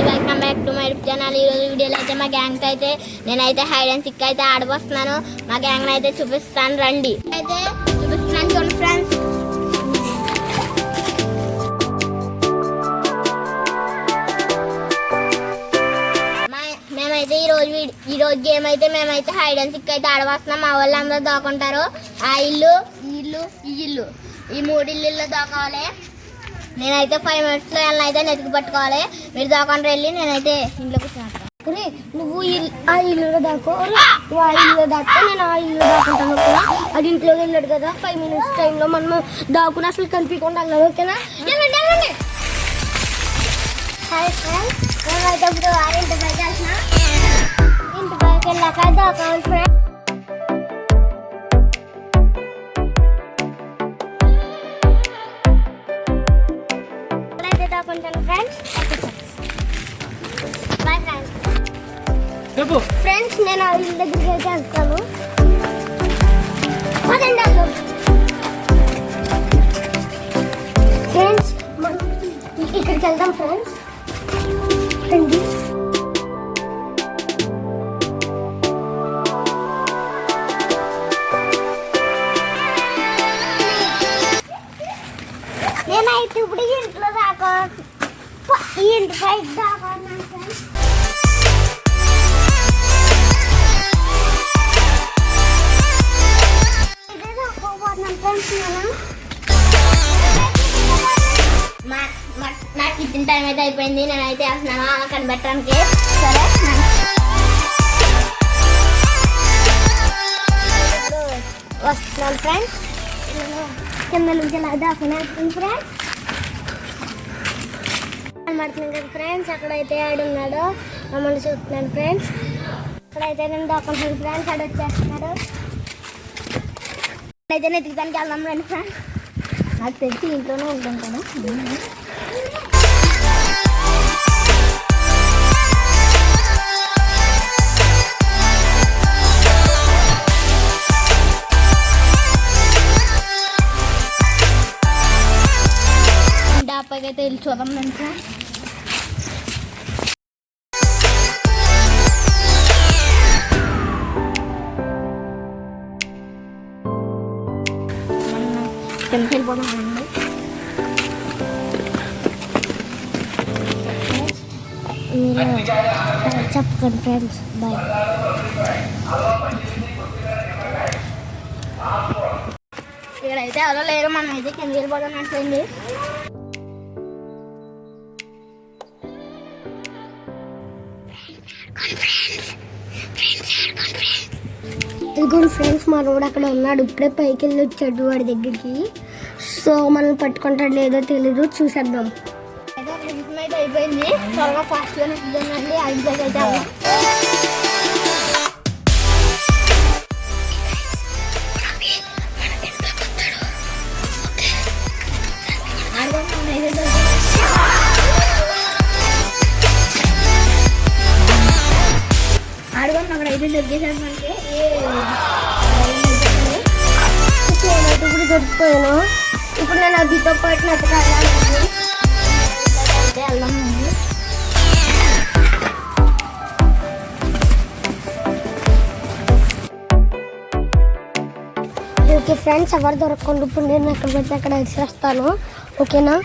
Welcome back to my channel. ఈరోజు వీడియోలో అయితే మా గ్యాంగ్ అయితే నేనైతే హైడ్ అండ్ సిక్ అయితే ఆడబోస్తున్నాను. మా గ్యాంగ్ అయితే చూపిస్తాను, రండి. అయితే చూపిస్తున్నాను చూడండి ఫ్రెండ్స్. మేమైతే ఈరోజు గేమ్ అయితే మేమైతే హైడ్ అండ్ సిక్ అయితే ఆడబోస్తున్నాం. మా వాళ్ళు అందరూ దాక్కుంటారు. ఆ ఇల్లు ఈ ఇల్లు ఈ ఇల్లు ఈ 3 ఇల్లుల్లో దాకోవాలి. నేనైతే 5 minutesలో వెళ్ళిన అయితే నెతికి పట్టుకోవాలి. మీరు దాకుండా వెళ్ళి నేనైతే ఇంట్లో కూర్చుంటాను. నువ్వు ఆ ఇల్లులో దాకో, నువ్వు ఆ ఇల్లులో దాకో, నేను ఆ ఇల్లు దాకుంటాను. ఓకేనా? అది ఇంట్లో వెళ్ళాడు కదా, 5 minutes టైంలో మనం దాక్కుని అసలు కనిపించకుండా వెళ్ళాలి. ఓకేనా? వెళ్ళండి వెళ్ళండి. హాయ్ ఫ్రెండ్స్, మేమైతే ఇప్పుడు ఇంటి పైకి వెళ్తున్నా. ఇంటి పైకి వెళ్ళాక దాకోవాలి ఫ్రెండ్స్. ఫ్రెండ్స్ నేను ఆ ఇల్లు దగ్గరికి అయితే వెళ్తాను. ఫ్రెండ్స్ ఇక్కడికి వెళ్దాం. ఫ్రెండ్స్ రండి. నేనైతే ఇప్పుడు ఇంట్లో దాకా ఇంటి పైకి దాకా ఫ్రెండ్స్. నా కిచెన్ టైం అయితే అయిపోయింది. నేనైతే వేస్తున్నాను అలా కనిపెట్టడానికి. సరే వస్తున్నాను ఫ్రెండ్స్. కింద నుంచి ఎలా దాకున్నాను ఫ్రెండ్స్. కనబడుతున్నాను కదా ఫ్రెండ్స్. అక్కడైతే ఆడున్నాడు, మమ్మల్ని చూస్తున్నాను ఫ్రెండ్స్. అక్కడైతే నేను దాకుంటున్నాను ఫ్రెండ్స్. ఆడు వచ్చేస్తున్నాడు. అయితే నెతికిదానికి వెళ్దాం రండి ఫ్రెండ్స్. నాకు తెలిసి ఇంట్లోనే ఉంటాం కదా. డాబాకైతే వెళ్ళి చూద్దాం రండి ఫ్రెండ్స్. కిందకి వెళ్ళిపోతామండి. మీరు చెప్పండి ఫ్రెండ్స్. బాయ్. ఇక్కడైతే ఎవరో లేరు. మనం అయితే కిందకి వెళ్ళిపోతాం నచ్చండి. ఇదిగోండి ఫ్రెండ్స్, మా రోడ్ అక్కడ ఉన్నాడు. ఇప్పుడే పైకి వెళ్ళి వచ్చాడు వాడి దగ్గరికి. సో మనం పట్టుకుంటాడు లేదో తెలీదు, చూసేద్దాం. అయితే అయిపోయింది. త్వరగా ఫాస్ట్గా నచ్చుతుందండి. ఐదులోకి అయితే ఆడుకొని అక్కడ అయితే దొరికేసాడు మనకి. ఇప్పుడు దొరికిపోయాను. ఇప్పుడు నేను అభితో పాటు నచ్చకాలి. ఓకే ఫ్రెండ్స్, ఎవరు దొరకకుండా ఇప్పుడు నేను ఎక్కడ పెడితే అక్కడ వేసేస్తాను. ఓకేనా?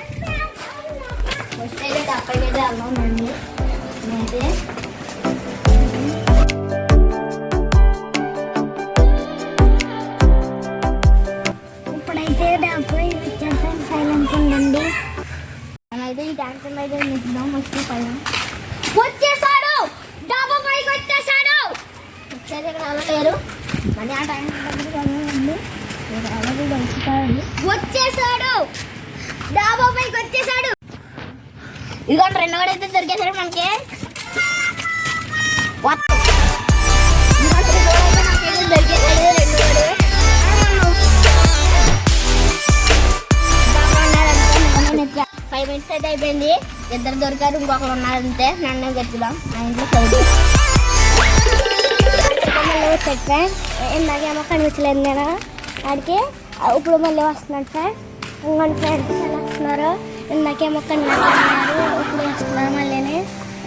ఇప్పుడైతే డాబాపై వచ్చేసాను. సైలెంట్ ఉండండి. అయితే ఈ ట్యాంకర్ అయితే నిద్దాం. వచ్చేసాడు, డాబా పైకి వచ్చేసాడు. వచ్చేది ఇక్కడ లేరు. మళ్ళీ ఆ ట్యాంకర్ వచ్చేసాడు, డాబా పైకి వచ్చేసాడు. ఇదిగోండి రెండో వాడు అయితే దొరికేసాడు మనకి. దొరికేసాడు రెండో వాడు. 5 minutes అయితే అయిపోయింది. ఇద్దరు దొరికారు, ఇంకొకరు ఉన్నారంటే నన్ను గెలుపుదాం. ఆ ఇంట్లో సైడ్ ఇందాకేమో కనిపించలేదు నేను ఆడికి. ఇప్పుడు మళ్ళీ వస్తున్నాడు సార్. ఫ్రెండ్స్ ఎలా వస్తున్నారో ఇందాకేమో కన్నారు ఇప్పుడు వస్తున్నారు మళ్ళీ.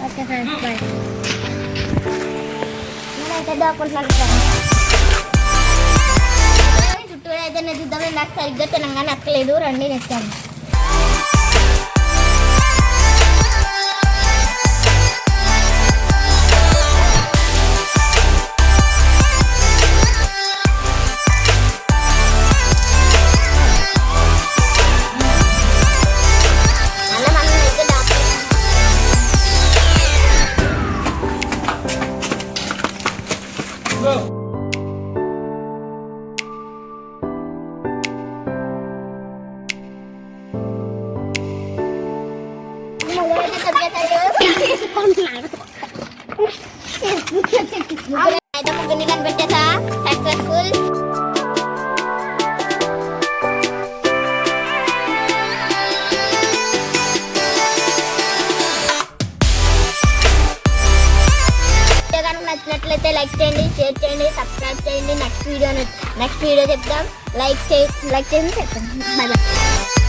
Okay friends bye. నేనైతే దాక్కుంటున్నాను చుట్టూ అయితే నెద్దాం. నాకు సరిగ్గా తినంగా నక్కలేదు. రండి నెచ్చాను. అయితే ముగ్గురిని కనిపెట్టేసా. సక్సెస్ఫుల్. నచ్చినట్లయితే లైక్ చేయండి, షేర్ చేయండి, సబ్స్క్రైబ్ చేయండి. నెక్స్ట్ వీడియో చెప్తాం. లైక్ చేయండి చెప్తాం. Bye bye.